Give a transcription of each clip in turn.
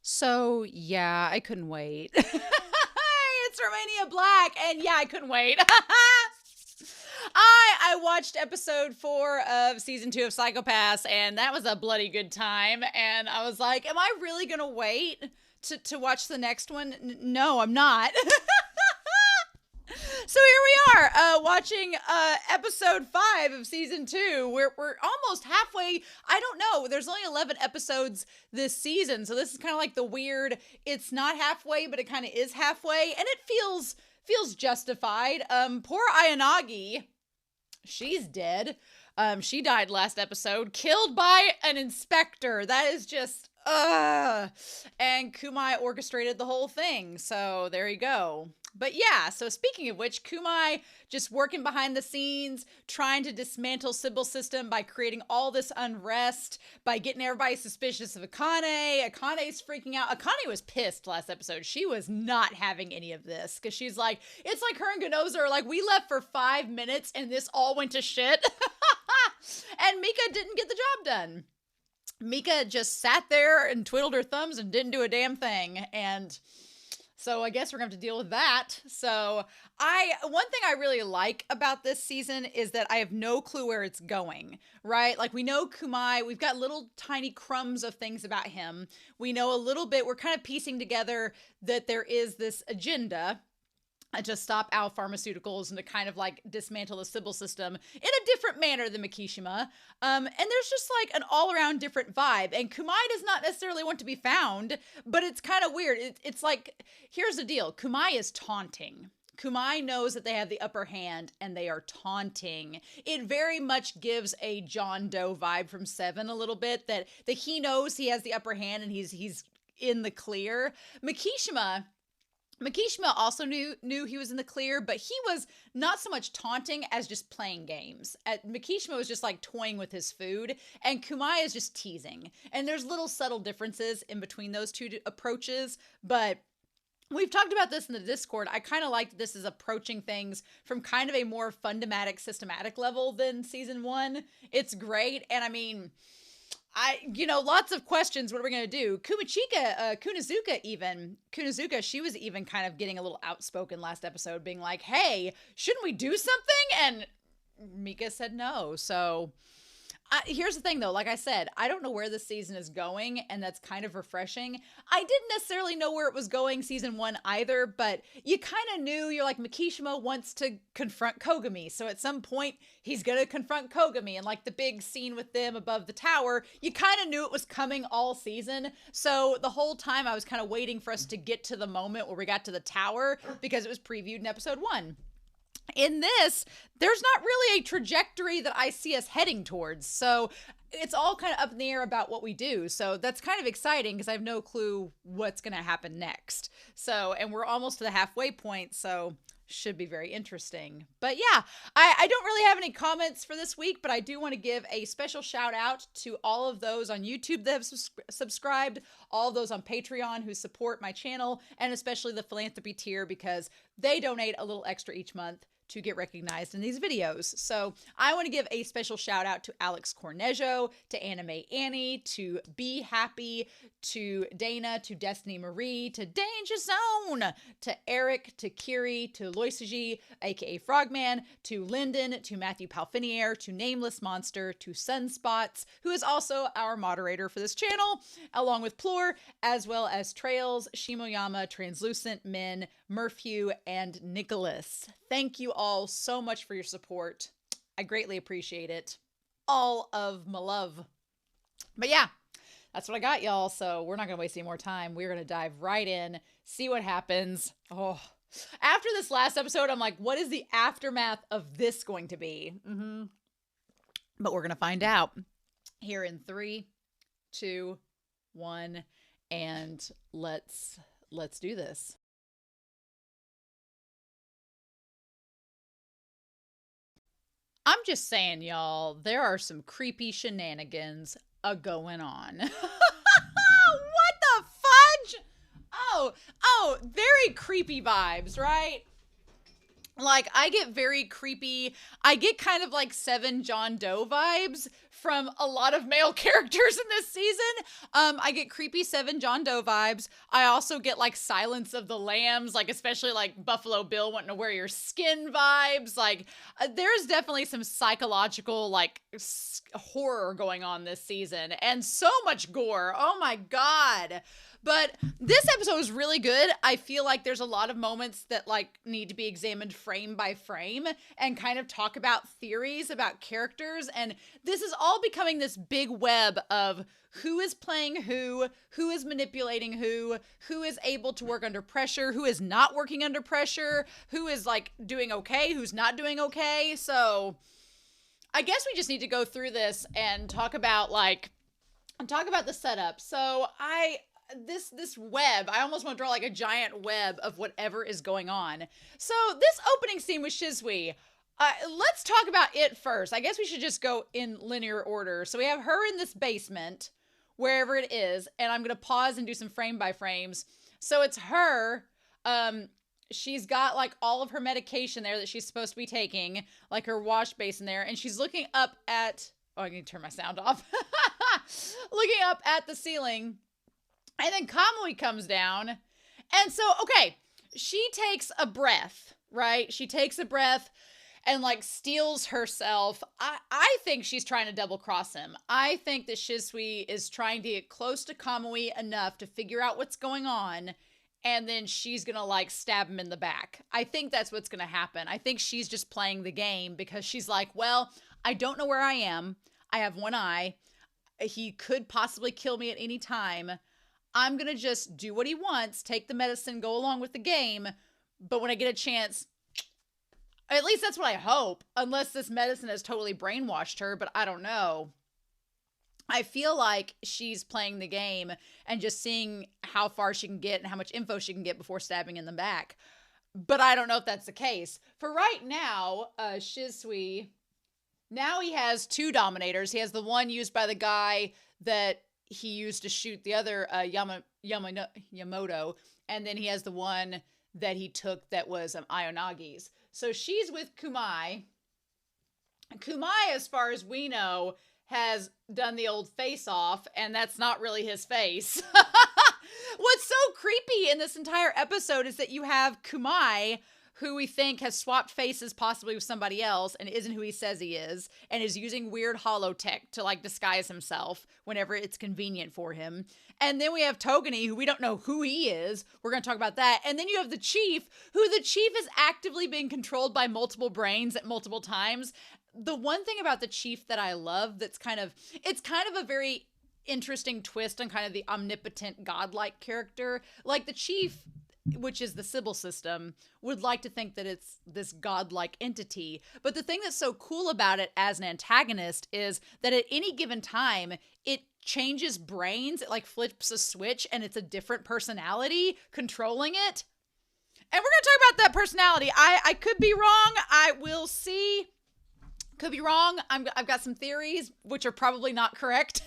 So, yeah, I couldn't wait. It's Romania Black, and yeah, I couldn't wait. I watched episode 4 of season 2 of Psychopaths, and that was a bloody good time. And I was like, am I really going to wait to watch the next one? No, I'm not. So here we are, watching episode 5 of season 2. We're almost halfway. I don't know. There's only 11 episodes this season, so this is kind of like the weird. It's not halfway, but it kind of is halfway, and it feels justified. Poor Ayanagi, she's dead. She died last episode, killed by an inspector. That is just and Kumai orchestrated the whole thing. So there you go. But yeah, so speaking of which, Kumai just working behind the scenes, trying to dismantle Sybil System by creating all this unrest, by getting everybody suspicious of Akane. Akane's freaking out. Akane was pissed last episode. She was not having any of this because she's like, it's like her and Ganoza are like, we left for 5 minutes and this all went to shit. And Mika didn't get the job done. Mika just sat there and twiddled her thumbs and didn't do a damn thing. And so I guess we're going to have to deal with that. So one thing I really like about this season is that I have no clue where it's going, right? Like we know Kumai, we've got little tiny crumbs of things about him. We know a little bit, we're kind of piecing together that there is this agenda to stop Al Pharmaceuticals and to kind of like dismantle the Sybil System in a different manner than Mikishima. And there's just like an all around different vibe. And Kumai does not necessarily want to be found, but it's kind of weird. It's like, here's the deal. Kumai is taunting. Kumai knows that they have the upper hand and they are taunting. It very much gives a John Doe vibe from Seven a little bit that he knows he has the upper hand and he's in the clear. Mikishima also knew he was in the clear, but he was not so much taunting as just playing games. Mikishima was just like toying with his food, and Kumai is just teasing. And there's little subtle differences in between those two approaches, but we've talked about this in the Discord. I kind of like that this is approaching things from kind of a more fundamatic, systematic level than season 1. It's great, and I mean, lots of questions. What are we going to do? Kunazuka, she was even kind of getting a little outspoken last episode, being like, hey, shouldn't we do something? And Mika said no. So here's the thing, though. Like I said, I don't know where this season is going, and that's kind of refreshing. I didn't necessarily know where it was going season 1 either, but you kind of knew. You're like, Mikishima wants to confront Kogami, so at some point, he's going to confront Kogami, and like the big scene with them above the tower, you kind of knew it was coming all season. So the whole time, I was kind of waiting for us to get to the moment where we got to the tower, because it was previewed in episode 1. In this, there's not really a trajectory that I see us heading towards. So it's all kind of up in the air about what we do. So that's kind of exciting because I have no clue what's going to happen next. So, and we're almost to the halfway point. So should be very interesting. But yeah, I don't really have any comments for this week, but I do want to give a special shout out to all of those on YouTube that have subscribed, all of those on Patreon who support my channel, and especially the philanthropy tier because they donate a little extra each month to get recognized in these videos. So I want to give a special shout out to Alex Cornejo, to Anime Annie, to Be Happy, to Dana, to Destiny Marie, to Danger Zone, to Eric, to Kiri, to Loisaji, aka Frogman, to Lyndon, to Matthew Palfinier, to Nameless Monster, to Sunspots, who is also our moderator for this channel, along with Plur, as well as Trails, Shimoyama, Translucent, Min, Murphew, and Nicholas. Thank you all so much for your support. I greatly appreciate it. All of my love. But yeah, that's what I got, y'all. So we're not going to waste any more time. We're going to dive right in, see what happens. Oh, after this last episode, I'm like, what is the aftermath of this going to be? But we're going to find out here in 3, 2, 1, and let's do this. I'm just saying, y'all, there are some creepy shenanigans going on. What the fudge? Oh, very creepy vibes, right? Like, I get very creepy. I get kind of like 7 John Doe vibes from a lot of male characters in this season. I get creepy Seven John Doe vibes. I also get like Silence of the Lambs, like especially like Buffalo Bill wanting to wear your skin vibes. Like there's definitely some psychological like horror going on this season, and so much gore. Oh my God. But this episode was really good. I feel like there's a lot of moments that like need to be examined frame by frame and kind of talk about theories about characters. And this is all becoming this big web of who is playing who is manipulating who is able to work under pressure, who is not working under pressure, who is like doing okay, who's not doing okay. So I guess we just need to go through this and talk about the setup. So this web, I almost want to draw like a giant web of whatever is going on. So this opening scene with Shisui, let's talk about it first. I guess we should just go in linear order. So we have her in this basement, wherever it is, and I'm going to pause and do some frame by frames. So it's her, she's got like all of her medication there that she's supposed to be taking, like her wash basin there, and she's looking up at, oh, I need to turn my sound off, looking up at the ceiling. And then Kamui comes down. And so, okay, she takes a breath, right? She takes a breath and like steals herself. I think she's trying to double cross him. I think that Shisui is trying to get close to Kamui enough to figure out what's going on. And then she's going to like stab him in the back. I think that's what's going to happen. I think she's just playing the game because she's like, well, I don't know where I am. I have one eye. He could possibly kill me at any time. I'm going to just do what he wants, take the medicine, go along with the game. But when I get a chance, at least that's what I hope, unless this medicine has totally brainwashed her, but I don't know. I feel like she's playing the game and just seeing how far she can get and how much info she can get before stabbing in the back. But I don't know if that's the case. For right now, Shisui, now he has two Dominators. He has the one used by the guy that he used to shoot the other Yamoto, and then he has the one that he took that was Ionagi's. So she's with Kumai. Kumai, as far as we know, has done the old face-off, and that's not really his face. What's so creepy in this entire episode is that you have Kumai, who we think has swapped faces possibly with somebody else and isn't who he says he is, and is using weird holotech to like disguise himself whenever it's convenient for him. And then we have Togane, who we don't know who he is. We're going to talk about that. And then you have the chief, who the chief is actively being controlled by multiple brains at multiple times. The one thing about the chief that I love it's kind of a very interesting twist on kind of the omnipotent godlike character. Like the chief, which is the Sybil System, would like to think that it's this godlike entity. But the thing that's so cool about it as an antagonist is that at any given time, it changes brains. It like flips a switch and it's a different personality controlling it. And we're going to talk about that personality. I could be wrong. I will see. Could be wrong. I've got some theories, which are probably not correct,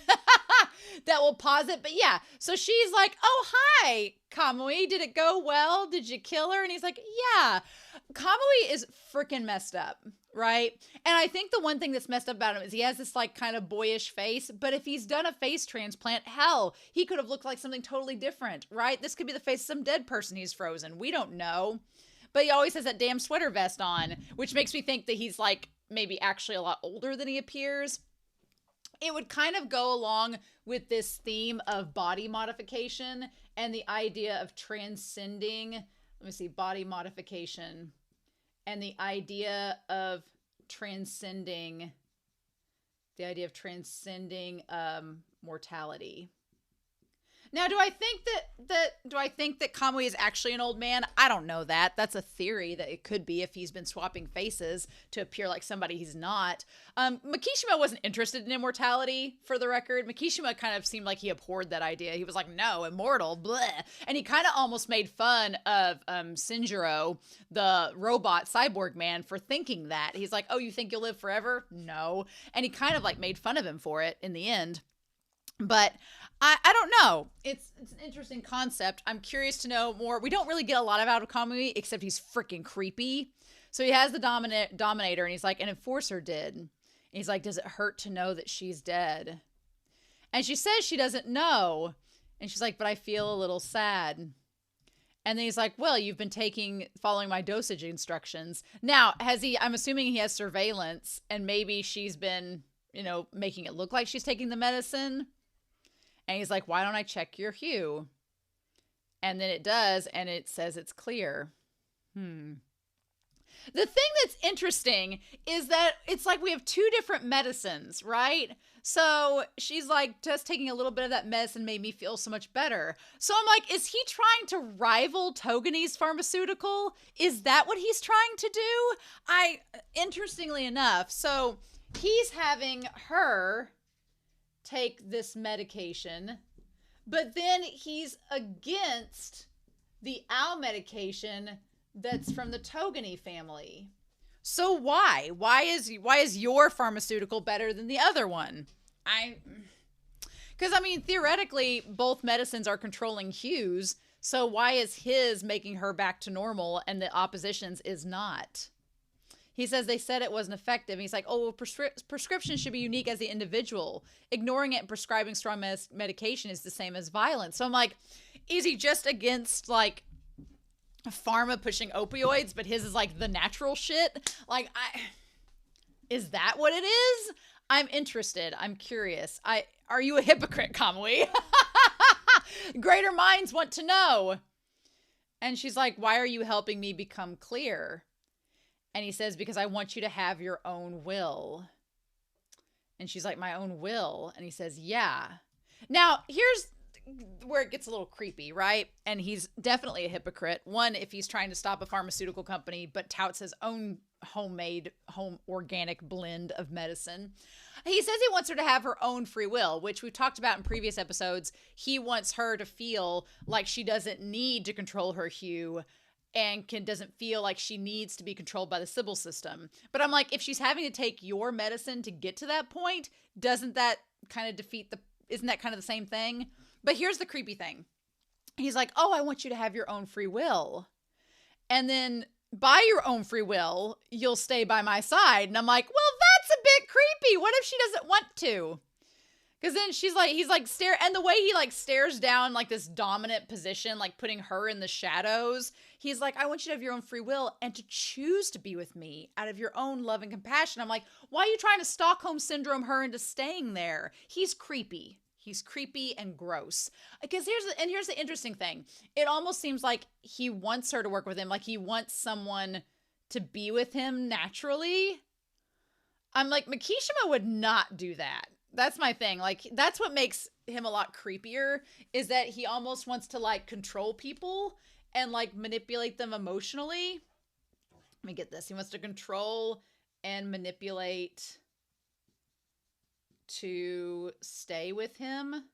that will posit. But yeah, so she's like, oh, hi, Kamui. Did it go well? Did you kill her? And he's like, yeah. Kamui is freaking messed up, right? And I think the one thing that's messed up about him is he has this like kind of boyish face. But if he's done a face transplant, hell, he could have looked like something totally different, right? This could be the face of some dead person he's frozen. We don't know. But he always has that damn sweater vest on, which makes me think that he's like maybe actually a lot older than he appears. It would kind of go along with this theme of body modification and the idea of transcending, let me see, body modification and the idea of transcending mortality. Now, do I think that Kamui is actually an old man? I don't know that. That's a theory that it could be if he's been swapping faces to appear like somebody he's not. Makishima wasn't interested in immortality, for the record. Makishima kind of seemed like he abhorred that idea. He was like, no, immortal, bleh. And he kind of almost made fun of Shinjiro, the robot cyborg man, for thinking that. He's like, oh, you think you'll live forever? No. And he kind of like made fun of him for it in the end. But I don't know. It's an interesting concept. I'm curious to know more. We don't really get a lot out of Kamui, except he's freaking creepy. So he has the Dominator, and he's like, an enforcer did. He's like, does it hurt to know that she's dead? And she says she doesn't know. And she's like, but I feel a little sad. And then he's like, well, you've been following my dosage instructions. Now, I'm assuming he has surveillance, and maybe she's been, making it look like she's taking the medicine. And he's like, why don't I check your hue? And then it does, and it says it's clear. The thing that's interesting is that it's like we have two different medicines, right? So she's like, just taking a little bit of that medicine made me feel so much better. So I'm like, is he trying to rival Togane's pharmaceutical? Is that what he's trying to do? Interestingly enough, so he's having her take this medication, but then he's against the owl medication that's from the Togane family. So why? Why is your pharmaceutical better than the other one? Because theoretically, both medicines are controlling hues. So why is his making her back to normal and the opposition's is not? He says they said it wasn't effective. He's like, oh, well, prescription should be unique as the individual. Ignoring it and prescribing strong medication is the same as violence. So I'm like, is he just against like pharma pushing opioids, but his is like the natural shit? Like, is that what it is? I'm interested. I'm curious. Are you a hypocrite, Kamui? Greater minds want to know. And she's like, why are you helping me become clear? And he says, because I want you to have your own will. And she's like, my own will? And he says, yeah. Now, here's where it gets a little creepy, right? And he's definitely a hypocrite. One, if he's trying to stop a pharmaceutical company, but touts his own homemade, home organic blend of medicine. He says he wants her to have her own free will, which we've talked about in previous episodes. He wants her to feel like she doesn't need to control her hue and doesn't feel like she needs to be controlled by the Sybil system. But I'm like, if she's having to take your medicine to get to that point, doesn't that kind of isn't that kind of the same thing? But here's the creepy thing. He's like, oh, I want you to have your own free will. And then by your own free will, you'll stay by my side. And I'm like, well, that's a bit creepy. What if she doesn't want to? Because then he's like and the way he like stares down like this dominant position, like putting her in the shadows. He's like, I want you to have your own free will and to choose to be with me out of your own love and compassion. I'm like, why are you trying to Stockholm syndrome her into staying there? He's creepy. He's creepy and gross. Because here's the interesting thing. It almost seems like he wants her to work with him. Like he wants someone to be with him naturally. I'm like, Makishima would not do that. That's my thing. Like, that's what makes him a lot creepier, is that he almost wants to like control people and like manipulate them emotionally. Let me get this. He wants to control and manipulate to stay with him.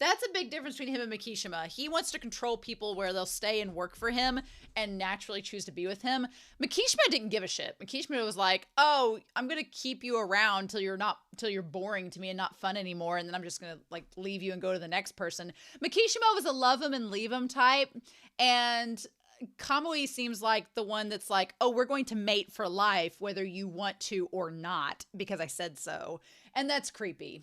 That's a big difference between him and Makishima. He wants to control people where they'll stay and work for him and naturally choose to be with him. Makishima didn't give a shit. Makishima was like, oh, I'm going to keep you around till you're boring to me and not fun anymore. And then I'm just going to like leave you and go to the next person. Makishima was a love him and leave him type. And Kamui seems like the one that's like, oh, we're going to mate for life, whether you want to or not, because I said so. And that's creepy.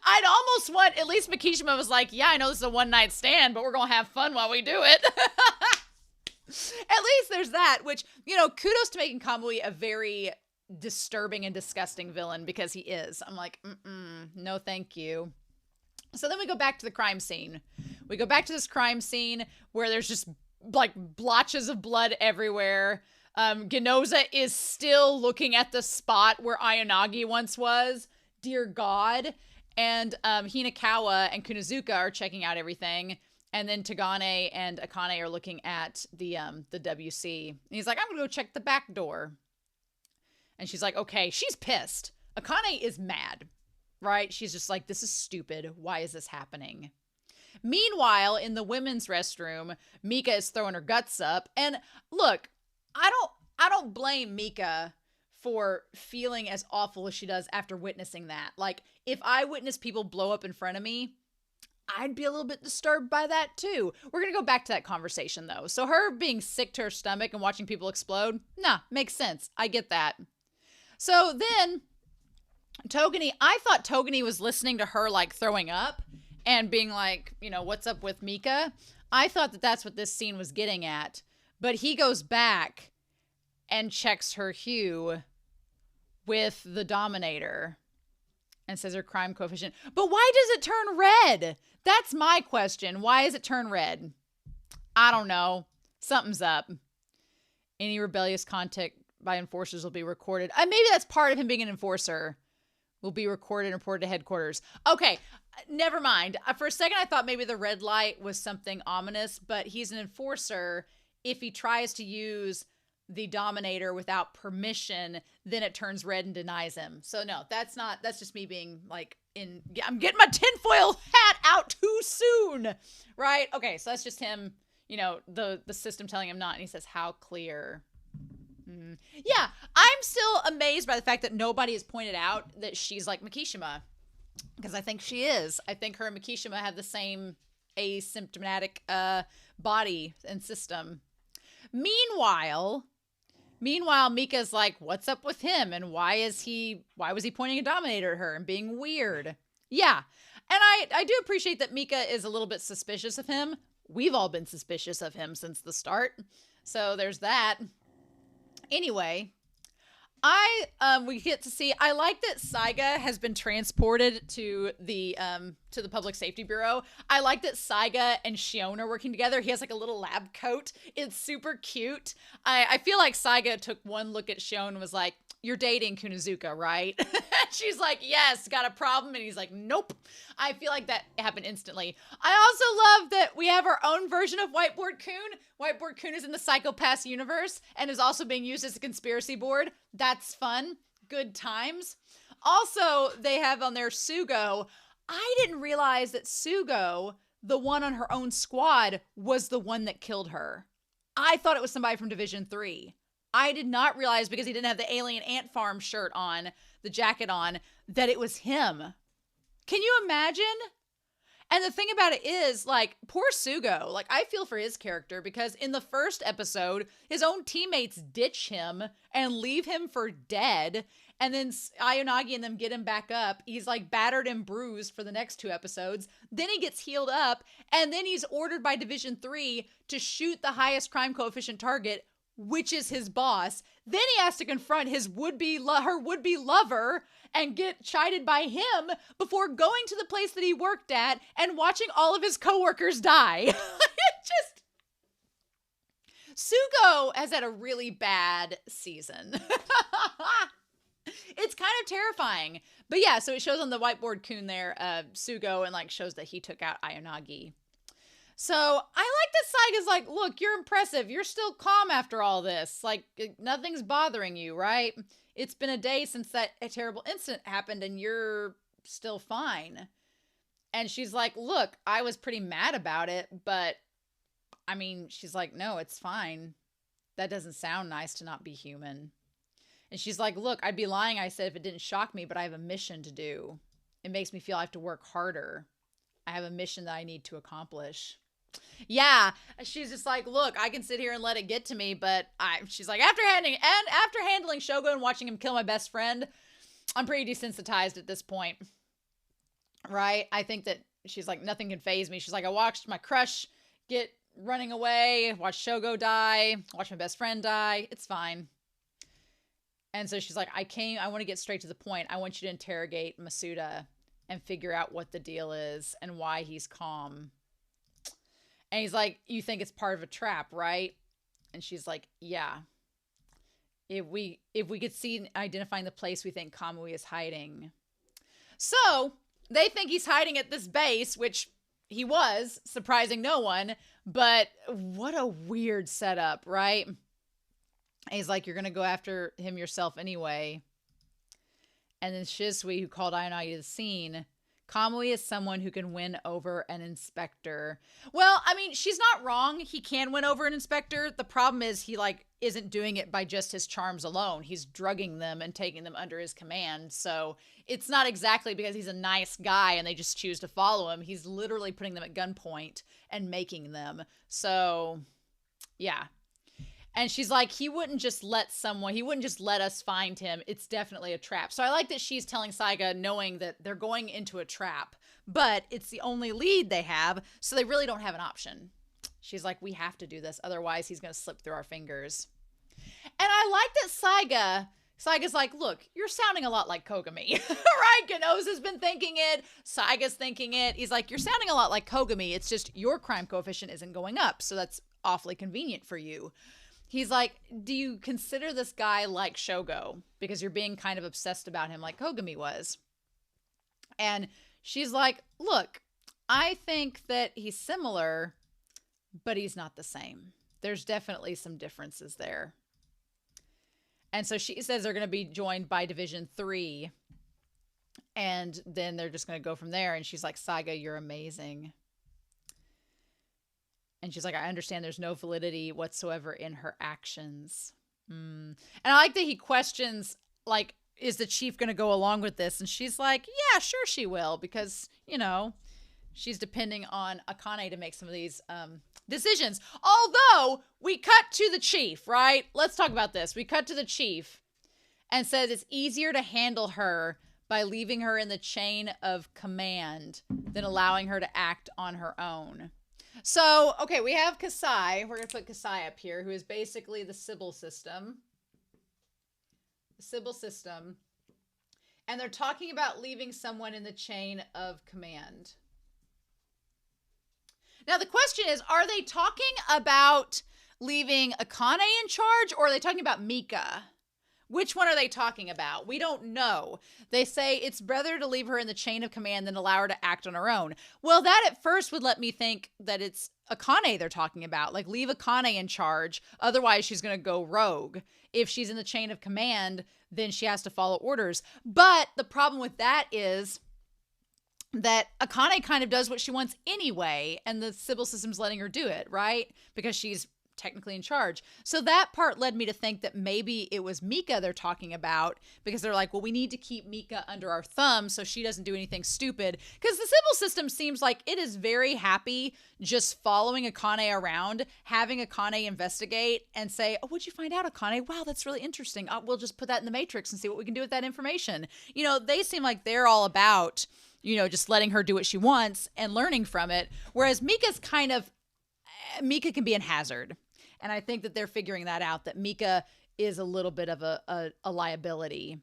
I'd almost want, at least Makishima was like, yeah, I know this is a one-night stand, but we're going to have fun while we do it. At least there's that, which, kudos to making Kamui a very disturbing and disgusting villain, because he is. I'm like, no thank you. So then we go back to the crime scene. We go back to this crime scene where there's just like blotches of blood everywhere. Genoza is still looking at the spot where Ayanagi once was. Dear God. And Hinakawa and Kunazuka are checking out everything. And then Togane and Akane are looking at the WC. And he's like, I'm going to go check the back door. And she's like, okay. She's pissed. Akane is mad, right? She's just like, this is stupid. Why is this happening? Meanwhile, in the women's restroom, Mika is throwing her guts up. And look, I don't blame Mika for feeling as awful as she does after witnessing that. Like, if I witnessed people blow up in front of me, I'd be a little bit disturbed by that too. We're going to go back to that conversation though. So her being sick to her stomach and watching people explode, nah, makes sense. I get that. So then Togane, I thought Togane was listening to her like throwing up and being like, you know, what's up with Mika? I thought that that's what this scene was getting at. But he goes back and checks her hue with the Dominator and says her crime coefficient. But why does it turn red? That's my question. Why does it turn red? I don't know. Something's up. Any rebellious contact by enforcers will be recorded. Maybe that's part of him being an enforcer. Will be recorded and reported to headquarters. Okay, never mind. For a second, I thought maybe the red light was something ominous, but he's an enforcer. If he tries to use the Dominator without permission, then it turns red and denies him. So no, that's just me being like I'm getting my tinfoil hat out too soon, right? Okay, so that's just him, you know, the system telling him not, and he says, how clear? Yeah, I'm still amazed by the fact that nobody has pointed out that she's like Mikishima, because I think she is. I think her and Mikishima have the same asymptomatic body and system. Meanwhile, Mika's like, what's up with him? And why was he pointing a Dominator at her and being weird? Yeah. And I do appreciate that Mika is a little bit suspicious of him. We've all been suspicious of him since the start. So there's that. Anyway, we get to see, I like that Saiga has been transported to the Public Safety Bureau. I like that Saiga and Shion are working together. He has like a little lab coat. It's super cute. I feel like Saiga took one look at Shion and was like, you're dating Kunozuka, right? She's like, yes, got a problem? And he's like, nope. I feel like that happened instantly. I also love that we have our own version of Whiteboard Kun. Whiteboard Kun is in the Psycho-Pass universe and is also being used as a conspiracy board. That's fun. Good times. Also, they have on there Sugo. I didn't realize that Sugo, the one on her own squad, was the one that killed her. I thought it was somebody from Division 3. I did not realize, because he didn't have the alien ant farm shirt on, the jacket on, that it was him. Can you imagine? And the thing about it is, like, poor Sugo, like, I feel for his character, because in the first episode, his own teammates ditch him and leave him for dead. And then Ayanagi and them get him back up. He's like battered and bruised for the next 2 episodes. Then he gets healed up. And then he's ordered by Division 3 to shoot the highest crime coefficient target, which is his boss. Then he has to confront his her would-be lover and get chided by him before going to the place that he worked at and watching all of his coworkers die. Sugo has had a really bad season. It's kind of terrifying. But yeah, so it shows on the Whiteboard Kun there, Sugo, and like shows that he took out Ayanagi. So I like that Saiga's like, look, you're impressive. You're still calm after all this. Like, nothing's bothering you, right? It's been a day since that terrible incident happened and you're still fine. And she's like, look, I was pretty mad about it, but I mean, she's like, no, it's fine. That doesn't sound nice to not be human. And she's like, look, I'd be lying, I said, if it didn't shock me, but I have a mission to do. It makes me feel I have to work harder. I have a mission that I need to accomplish. Yeah, she's just like, look, I can sit here and let it get to me, but she's like, after handling Shogo and watching him kill my best friend, I'm pretty desensitized at this point. Right? I think that she's like, nothing can faze me. She's like, I watched my crush get running away, watched Shogo die, watched my best friend die. It's fine. And so she's like, I want to get straight to the point. I want you to interrogate Masuda and figure out what the deal is and why he's calm. And he's like, you think it's part of a trap, right? And she's like, yeah. If we could see identifying the place we think Kamui is hiding. So they think he's hiding at this base, which he was, surprising no one. But what a weird setup, right? And he's like, you're going to go after him yourself anyway. And then Shisui, who called Ayanagi to the scene, Kamui is someone who can win over an inspector. Well, I mean, she's not wrong. He can win over an inspector. The problem is he like isn't doing it by just his charms alone. He's drugging them and taking them under his command. So it's not exactly because he's a nice guy and they just choose to follow him. He's literally putting them at gunpoint and making them. So yeah. And she's like, he wouldn't just let us find him. It's definitely a trap. So I like that she's telling Saiga, knowing that they're going into a trap, but it's the only lead they have, so they really don't have an option. She's like, we have to do this, otherwise he's going to slip through our fingers. And I like that Saiga's like, look, you're sounding a lot like Kogami, right? Genoza's been thinking it. Saiga's thinking it. He's like, you're sounding a lot like Kogami. It's just your crime coefficient isn't going up, so that's awfully convenient for you. He's like, do you consider this guy like Shogo? Because you're being kind of obsessed about him like Kogami was. And she's like, look, I think that he's similar, but he's not the same. There's definitely some differences there. And so she says they're going to be joined by Division 3. And then they're just going to go from there. And she's like, Saiga, you're amazing. And she's like, I understand there's no validity whatsoever in her actions. And I like that he questions, like, is the chief going to go along with this? And she's like, yeah, sure she will. Because, you know, she's depending on Akane to make some of these decisions. Although, we cut to the chief, right? Let's talk about this. We cut to the chief and says it's easier to handle her by leaving her in the chain of command than allowing her to act on her own. So, okay, we have Kasai. We're going to put Kasai up here, who is basically the Sybil System. The Sybil System. And they're talking about leaving someone in the chain of command. Now, the question is, are they talking about leaving Akane in charge, or are they talking about Mika? Which one are they talking about? We don't know. They say it's better to leave her in the chain of command than allow her to act on her own. Well, that at first would let me think that it's Akane they're talking about. Like, leave Akane in charge. Otherwise, she's going to go rogue. If she's in the chain of command, then she has to follow orders. But the problem with that is that Akane kind of does what she wants anyway, and the Sybil System's letting her do it, right? Because she's technically in charge. So that part led me to think that maybe it was Mika they're talking about, because they're like, well, we need to keep Mika under our thumb so she doesn't do anything stupid. Because the Sybil System seems like it is very happy just following Akane around, having Akane investigate and say, oh, what'd you find out, Akane? Wow, that's really interesting. We'll just put that in the Matrix and see what we can do with that information. You know, they seem like they're all about, you know, just letting her do what she wants and learning from it. Whereas Mika can be a hazard. And I think that they're figuring that out, that Mika is a little bit of a liability.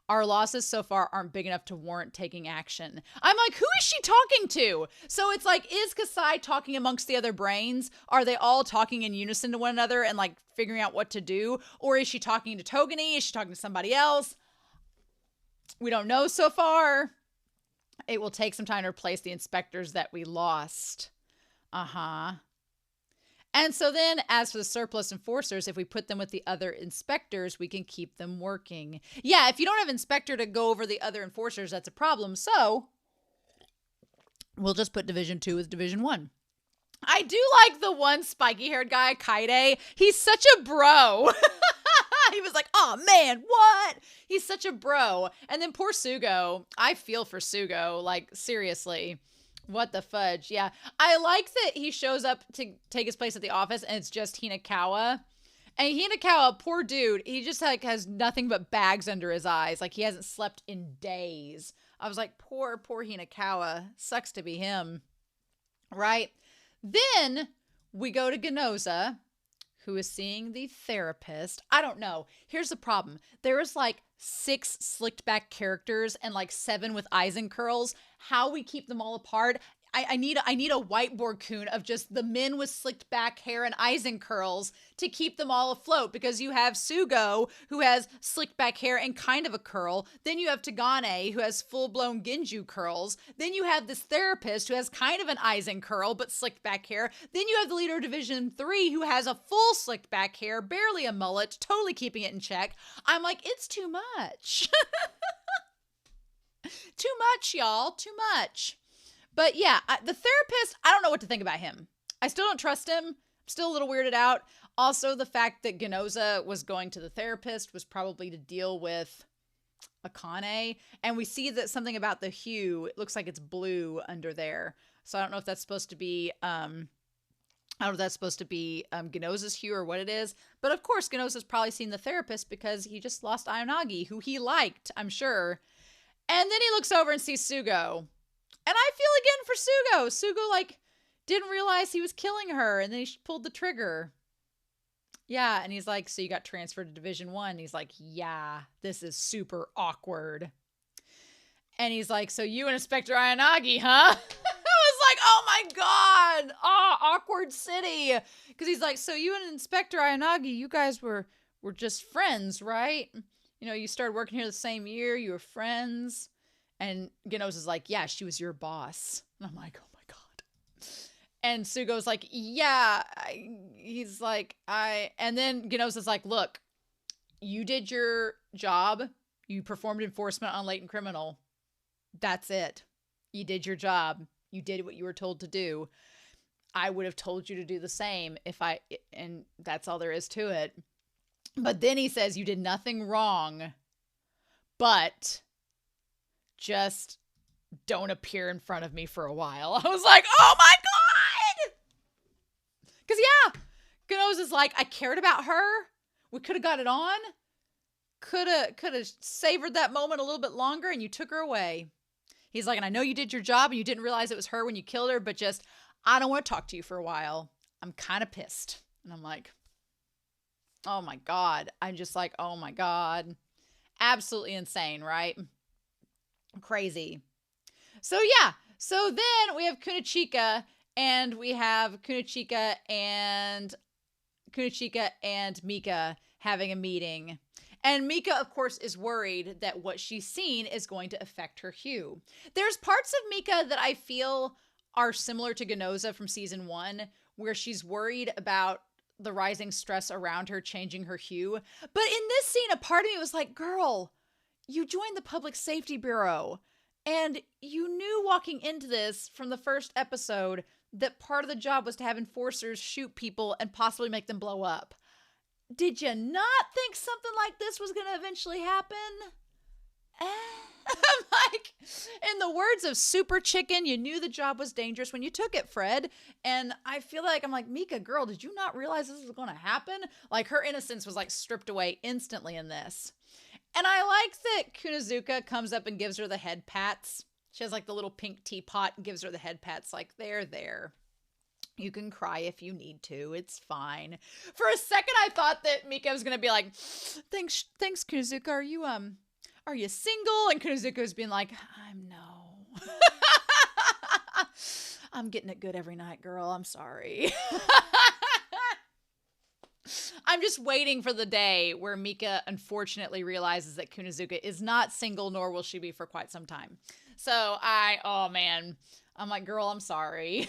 Our losses so far aren't big enough to warrant taking action. I'm like, who is she talking to? So it's like, is Kasai talking amongst the other brains? Are they all talking in unison to one another and like figuring out what to do? Or is she talking to Togane? Is she talking to somebody else? We don't know so far. It will take some time to replace the inspectors that we lost. And so then, as for the surplus enforcers, if we put them with the other inspectors, we can keep them working. Yeah, if you don't have inspector to go over the other enforcers, that's a problem. So we'll just put Division 2 with Division 1. I do like the one spiky-haired guy, Kaide. He's such a bro. He was like, oh man, what? He's such a bro. And then poor Sugo. I feel for Sugo, like, seriously. What the fudge? Yeah. I like that he shows up to take his place at the office and it's just Hinakawa. And Hinakawa, poor dude, he just like has nothing but bags under his eyes. Like he hasn't slept in days. I was like, poor Hinakawa. Sucks to be him. Right? Then we go to Genoza, who is seeing the therapist. I don't know. Here's the problem. There is like 6 slicked back characters and like 7 with eyes and curls. How we keep them all apart? I need a whiteboard coon of just the men with slicked back hair and eyes and curls to keep them all afloat, because you have Sugo, who has slicked back hair and kind of a curl. Then you have Togane, who has full-blown Genju curls. Then you have this therapist who has kind of an eyes and curl but slicked back hair. Then you have the leader of Division 3 who has a full slicked back hair, barely a mullet, totally keeping it in check. I'm like, it's too much. Too much, y'all. Too much. But yeah, the therapist, I don't know what to think about him. I still don't trust him. I'm still a little weirded out. Also, the fact that Genoza was going to the therapist was probably to deal with Akane. And we see that something about the hue, it looks like it's blue under there. So I don't know if that's supposed to be I don't know if that's supposed to be Genoza's hue or what it is. But of course, Genoza's probably seen the therapist because he just lost Ayanagi, who he liked, I'm sure. And then he looks over and sees Sugo. And I feel again for Sugo. Sugo, like, didn't realize he was killing her, and then he pulled the trigger. Yeah, and he's like, so you got transferred to Division 1. He's like, yeah, this is super awkward. And he's like, so you and Inspector Ayanagi, huh? I was like, oh my God. Oh, awkward city. Because he's like, so you and Inspector Ayanagi, you guys were just friends, right? You know, you started working here the same year. You were friends. And Genoza's is like, yeah, she was your boss. And I'm like, oh my God. And Sugo's like, yeah. He's like, and then Genoza's like, look, you did your job. You performed enforcement on latent criminal. That's it. You did your job. You did what you were told to do. I would have told you to do the same and that's all there is to it. But then he says, you did nothing wrong, but just don't appear in front of me for a while. I was like, oh my God. Because yeah, Genoza's like, I cared about her. We could have got it on. Could have savored that moment a little bit longer, and you took her away. He's like, and I know you did your job and you didn't realize it was her when you killed her, but just, I don't want to talk to you for a while. I'm kind of pissed. And I'm like, oh my God. I'm just like, oh my God. Absolutely insane, right? Crazy. So yeah. So then we have Kunachika and Mika having a meeting. And Mika, of course, is worried that what she's seen is going to affect her hue. There's parts of Mika that I feel are similar to Genoza from season 1, where she's worried about the rising stress around her changing her hue. But in this scene, a part of me was like, girl, you joined the Public Safety Bureau, and you knew walking into this from the first episode that part of the job was to have enforcers shoot people and possibly make them blow up. Did you not think something like this was going to eventually happen? I'm like, in the words of Super Chicken, you knew the job was dangerous when you took it, Fred. And I feel like, I'm like, Mika, girl, did you not realize this was going to happen? Like, her innocence was like stripped away instantly in this. And I like that Kunazuka comes up and gives her the head pats. She has like the little pink teapot and gives her the head pats like, there. You can cry if you need to. It's fine. For a second, I thought that Mika was gonna be like, "Thanks, Kunazuka. Are you single?" And Kunazuka was being like, "No. I'm getting it good every night, girl. I'm sorry." I'm just waiting for the day where Mika unfortunately realizes that Kunazuka is not single, nor will she be for quite some time. So oh man, I'm like, girl, I'm sorry.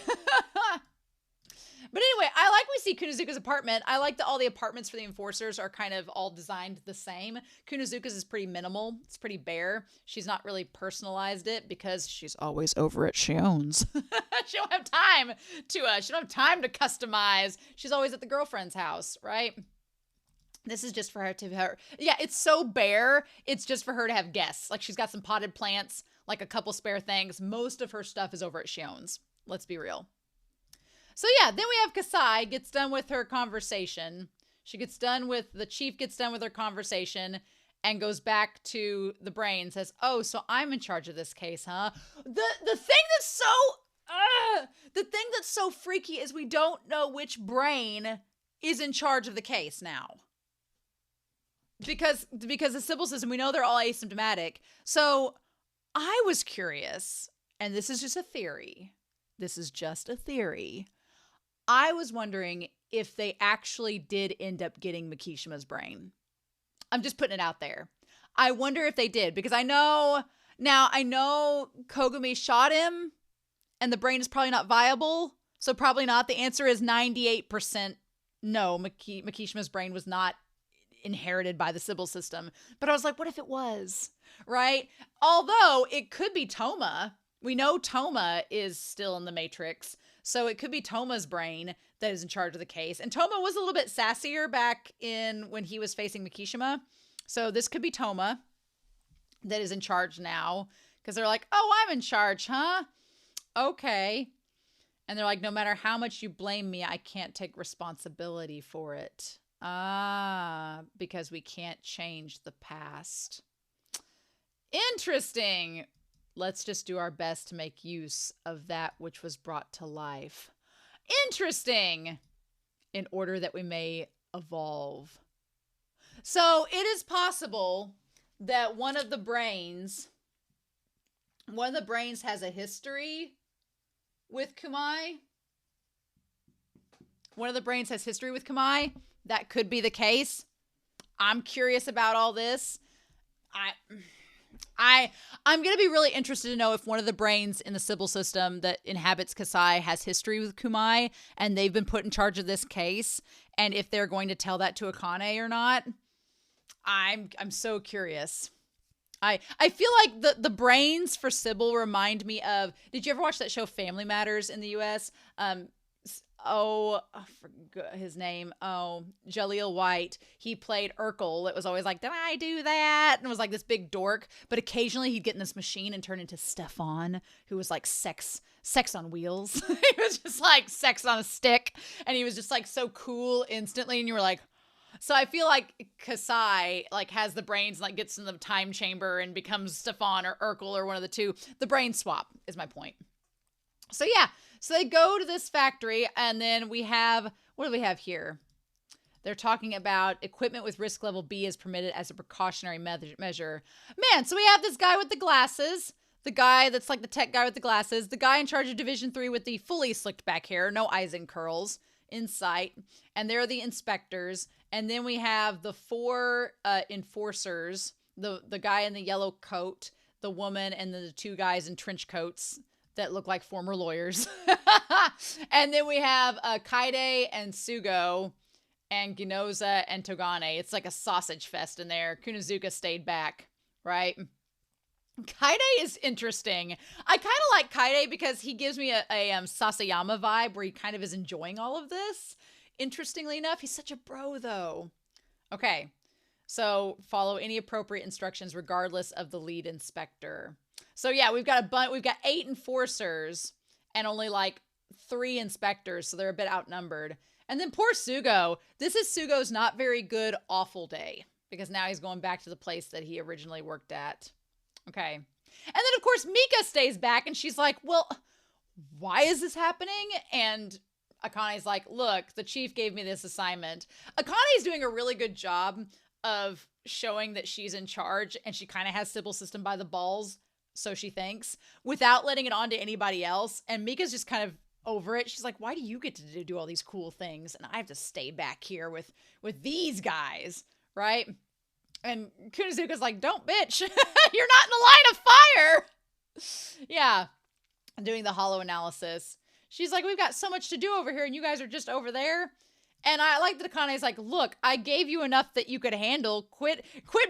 But anyway, I like we see Kunazuka's apartment. I like that all the apartments for the enforcers are kind of all designed the same. Kunazuka's is pretty minimal. It's pretty bare. She's not really personalized it because she's always over at Shion's. She don't have time to customize. She's always at the girlfriend's house, right? This is just for her to have, yeah, it's so bare. It's just for her to have guests. Like, she's got some potted plants, like a couple spare things. Most of her stuff is over at Shion's. Let's be real. So yeah, then we have Kasai gets done with her conversation. The chief gets done with her conversation and goes back to the brain and says, "Oh, so I'm in charge of this case, huh?" The thing that's so freaky is we don't know which brain is in charge of the case now. Because the Sybil System, we know they're all asymptomatic. So I was curious, and this is just a theory. I was wondering if they actually did end up getting Mikishima's brain. I'm just putting it out there. I wonder if they did, because I know Kogami shot him and the brain is probably not viable. So probably not. The answer is 98% no. Mikishima's brain was not inherited by the Sybil System. But I was like, what if it was? Right? Although it could be Toma. We know Toma is still in the Matrix. So it could be Toma's brain that is in charge of the case. And Toma was a little bit sassier back when he was facing Mikishima. So this could be Toma that is in charge now. Because they're like, oh, I'm in charge, huh? Okay. And they're like, no matter how much you blame me, I can't take responsibility for it. Because we can't change the past. Interesting. Let's just do our best to make use of that which was brought to life. Interesting. In order that we may evolve. So it is possible that one of the brains has a history with Kumai. One of the brains has history with Kumai. That could be the case. I'm curious about all this. I'm going to be really interested to know if one of the brains in the Sybil system that inhabits Kasai has history with Kumai and they've been put in charge of this case, and if they're going to tell that to Akane or not. I'm so curious. I feel like the brains for Sybil remind me of, did you ever watch that show Family Matters in the US? I forgot his name. Jaleel White. He played Urkel. It was always like, did I do that? And it was like this big dork. But occasionally he'd get in this machine and turn into Stefan, who was like sex on wheels. He was just like sex on a stick. And he was just like so cool instantly. And you were like, so I feel like Kasai like has the brains and like gets in the time chamber and becomes Stefan or Urkel or one of the two. The brain swap is my point. So yeah. So they go to this factory, and then we have, what do we have here? They're talking about equipment with risk level B is permitted as a precautionary measure. Man, so we have this guy with the glasses, the guy that's like the tech guy with the glasses, the guy in charge of Division 3 with the fully slicked back hair, no eyes and curls in sight, and they're the inspectors. And then we have the four enforcers, the guy in the yellow coat, the woman, and the two guys in trench coats that look like former lawyers. And then we have Kaide and Sugo and Ginoza and Togane. It's like a sausage fest in there. Kunozuka stayed back, right? Kaide is interesting. I kind of like Kaide because he gives me a Sasayama vibe where he kind of is enjoying all of this. Interestingly enough, he's such a bro though. Okay, so follow any appropriate instructions regardless of the lead inspector. So yeah, we've got 8 enforcers and only like 3 inspectors, so they're a bit outnumbered. And then poor Sugo. This is Sugo's not very good awful day because now he's going back to the place that he originally worked at. Okay. And then of course Mika stays back and she's like, well, why is this happening? And Akane's like, look, the chief gave me this assignment. Akane's doing a really good job of showing that she's in charge and she kind of has Sybil System by the balls. So she thinks, without letting it on to anybody else. And Mika's just kind of over it. She's like, why do you get to do all these cool things? And I have to stay back here with these guys, right? And Kunozuka's like, don't bitch. You're not in the line of fire. Yeah. Doing the hollow analysis. She's like, we've got so much to do over here and you guys are just over there. And I like that Akane's like, look, I gave you enough that you could handle. Quit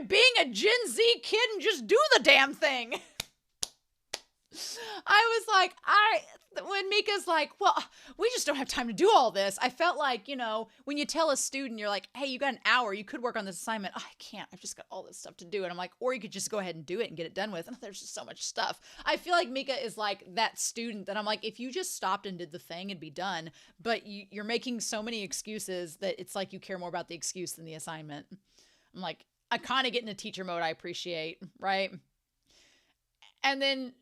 being a Gen Z kid and just do the damn thing. I was like, when Mika's like, well, we just don't have time to do all this. I felt like, when you tell a student, you're like, hey, you got an hour. You could work on this assignment. Oh, I can't. I've just got all this stuff to do. And I'm like, or you could just go ahead and do it and get it done with. And there's just so much stuff. I feel like Mika is like that student that I'm like, if you just stopped and did the thing, it'd be done. But you're making so many excuses that it's like you care more about the excuse than the assignment. I'm like, I kind of get into teacher mode. I appreciate, right? And then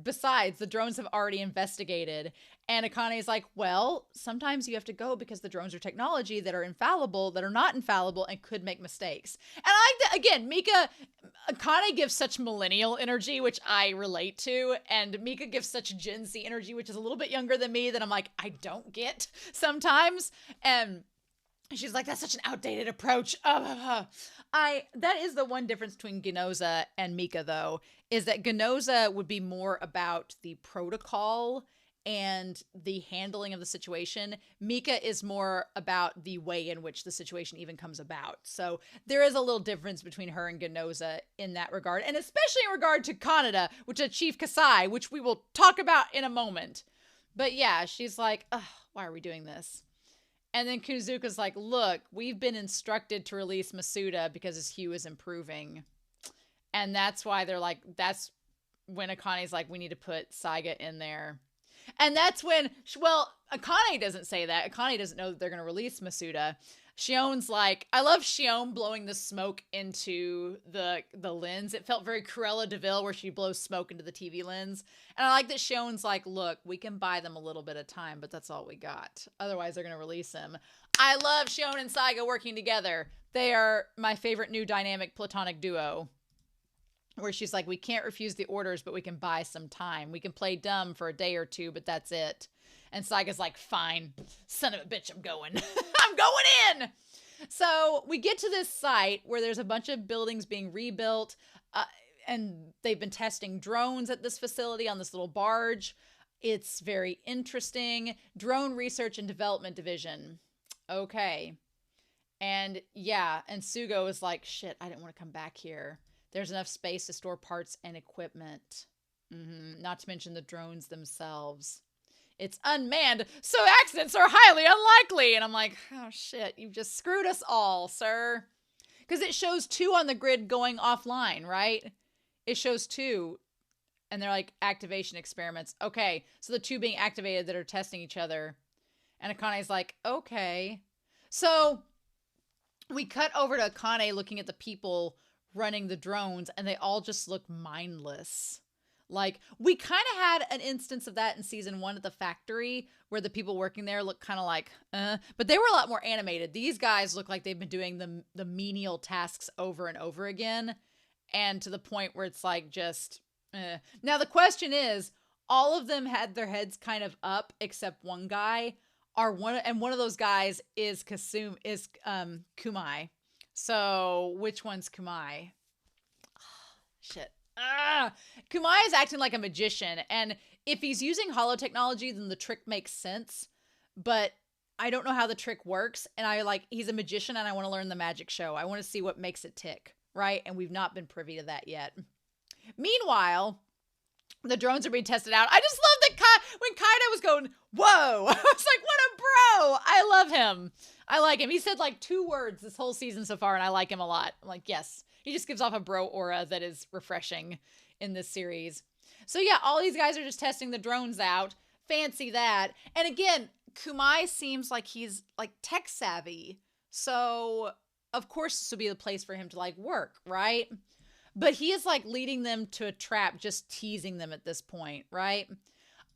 besides, the drones have already investigated. And Akane is like, well, sometimes you have to go because the drones are technology that are infallible, that are not infallible, and could make mistakes. And again, Akane gives such millennial energy, which I relate to. And Mika gives such Gen Z energy, which is a little bit younger than me, that I'm like, I don't get sometimes. And she's like, that's such an outdated approach. That is the one difference between Ginoza and Mika, though, is that Ginoza would be more about the protocol and the handling of the situation. Mika is more about the way in which the situation even comes about. So there is a little difference between her and Ginoza in that regard, and especially in regard to Kaneda, which is Chief Kasai, which we will talk about in a moment. But yeah, she's like, ugh, why are we doing this? And then Kuzuka's like, look, we've been instructed to release Masuda because his hue is improving. And that's why they're like, that's when Akane's like, we need to put Saiga in there. And that's when, well, Akane doesn't say that. Akane doesn't know that they're going to release Masuda. Shion's like, I love Shion blowing the smoke into the lens. It felt very Cruella de Vil where she blows smoke into the TV lens. And I like that Shion's like, look, we can buy them a little bit of time, but that's all we got. Otherwise, they're going to release him. I love Shion and Saiga working together. They are my favorite new dynamic platonic duo. Where she's like, we can't refuse the orders, but we can buy some time. We can play dumb for a day or two, but that's it. And Saiga's like, fine, son of a bitch, I'm going. I'm going in. So we get to this site where there's a bunch of buildings being rebuilt. And they've been testing drones at this facility on this little barge. It's very interesting. Drone Research and Development Division. Okay. And yeah, and Sugo is like, shit, I didn't want to come back here. There's enough space to store parts and equipment. Not to mention the drones themselves. It's unmanned, so accidents are highly unlikely. And I'm like, oh shit, you've just screwed us all, sir. Because it shows 2 on the grid going offline, right? It shows 2. And they're like activation experiments. Okay, so the 2 being activated that are testing each other. And Akane's like, okay. So we cut over to Akane looking at the people running the drones, and they all just look mindless. Like, we kind of had an instance of that in season 1 at the factory, where the people working there look kind of like, but they were a lot more animated. These guys look like they've been doing the menial tasks over and over again, and to the point where it's like just, Now the question is, all of them had their heads kind of up, except one guy. One of those guys is Kumai. So, which one's Kumai? Shit. Kumai is acting like a magician, and if he's using holo technology, then the trick makes sense, but I don't know how the trick works, and he's a magician, and I want to learn the magic show. I want to see what makes it tick, right? And we've not been privy to that yet. Meanwhile, the drones are being tested out. I just love that when Kaida was going, whoa, I was like, what a bro. I love him. I like him. He said like 2 words this whole season so far, and I like him a lot. I'm like, yes. He just gives off a bro aura that is refreshing in this series. So yeah, all these guys are just testing the drones out. Fancy that. And again, Kumai seems like he's like tech savvy. So of course this would be the place for him to like work, right? But he is like leading them to a trap, just teasing them at this point, right?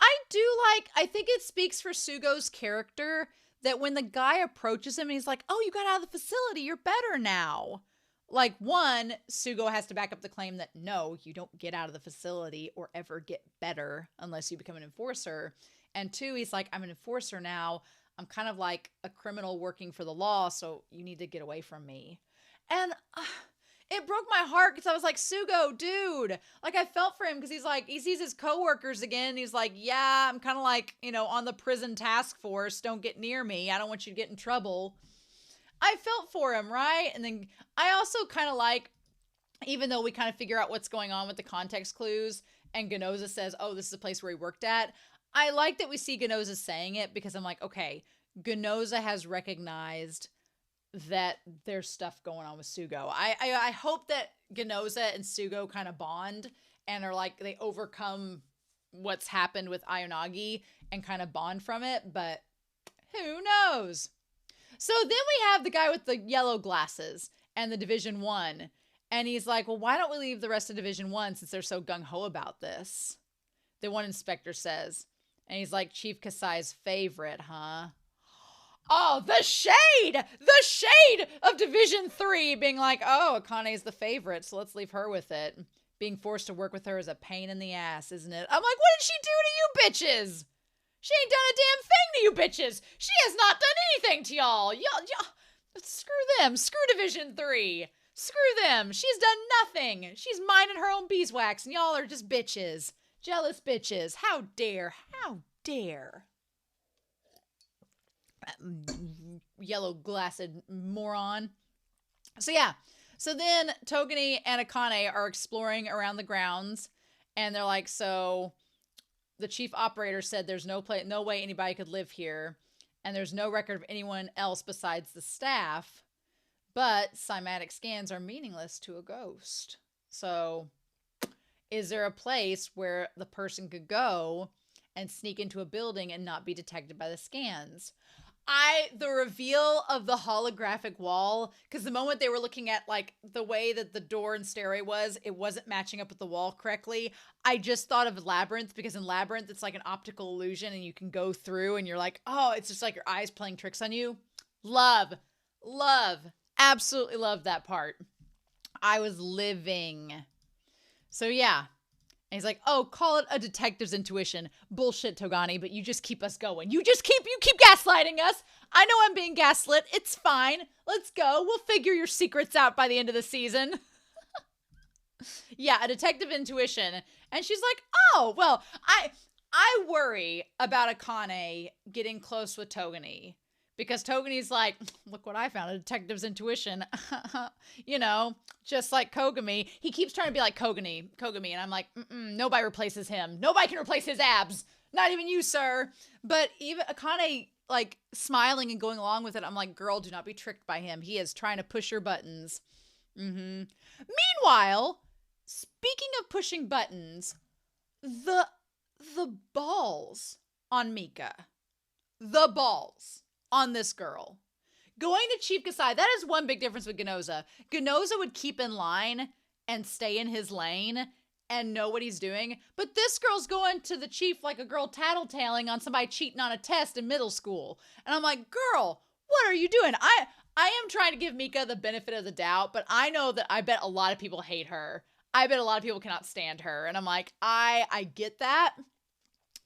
I think it speaks for Sugo's character that when the guy approaches him and he's like, oh, you got out of the facility, you're better now. Like, one, Sugo has to back up the claim that no, you don't get out of the facility or ever get better unless you become an enforcer. And 2, he's like, I'm an enforcer now. I'm kind of like a criminal working for the law, so you need to get away from me. And it broke my heart because I was like, Sugo, dude. Like, I felt for him because he's like, he sees his coworkers again. And he's like, yeah, I'm kind of like, on the prison task force. Don't get near me. I don't want you to get in trouble. I felt for him, right? And then I also kind of like, even though we kind of figure out what's going on with the context clues, and Ganoza says, oh, this is a place where he worked at. I like that we see Ganoza saying it because I'm like, okay, Ganoza has recognized that there's stuff going on with Sugo. I hope that Ganoza and Sugo kind of bond and are like, they overcome what's happened with Ayanagi and kind of bond from it, but who knows? So then we have the guy with the yellow glasses and the Division 1. And he's like, well, why don't we leave the rest of Division 1 since they're so gung-ho about this? The one inspector says. And he's like, Chief Kasai's favorite, huh? Oh, the shade! The shade of Division 3 being like, oh, Akane's the favorite, so let's leave her with it. Being forced to work with her is a pain in the ass, isn't it? I'm like, what did she do to you bitches? She ain't done a damn thing to you bitches. She has not done anything to y'all. Y'all, screw them. Screw Division 3. Screw them. She's done nothing. She's minding her own beeswax, and y'all are just bitches. Jealous bitches. How dare. How dare. Yellow glassed moron. So yeah. So then Togane and Akane are exploring around the grounds, and they're like, so the chief operator said there's no way anybody could live here, and there's no record of anyone else besides the staff, but cymatic scans are meaningless to a ghost. So is there a place where the person could go and sneak into a building and not be detected by the scans. The reveal of the holographic wall, because the moment they were looking at like the way that the door and stairway was, it wasn't matching up with the wall correctly. I just thought of Labyrinth, because in Labyrinth, it's like an optical illusion and you can go through and you're like, oh, it's just like your eyes playing tricks on you. Love, absolutely love that part. I was living. So yeah. And he's like, oh, call it a detective's intuition. Bullshit, Togane, but you just keep us going. You keep gaslighting us. I know I'm being gaslit. It's fine. Let's go. We'll figure your secrets out by the end of the season. Yeah, a detective intuition. And she's like, oh, well, I worry about Akane getting close with Togane. Because Togane's like, look what I found, a detective's intuition. You know, just like Kogami. He keeps trying to be like Kogami. And I'm like, nobody replaces him. Nobody can replace his abs. Not even you, sir. But even Akane, like, smiling and going along with it, I'm like, girl, do not be tricked by him. He is trying to push your buttons. Meanwhile, speaking of pushing buttons, the balls on Mika. The balls on this girl. Going to Chief Kasai, that is one big difference with Ganoza. Ganoza would keep in line and stay in his lane and know what he's doing. But this girl's going to the chief like a girl tattletaling on somebody cheating on a test in middle school. And I'm like, girl, what are you doing? I am trying to give Mika the benefit of the doubt, but I know that I bet a lot of people hate her. I bet a lot of people cannot stand her. And I'm like, I get that,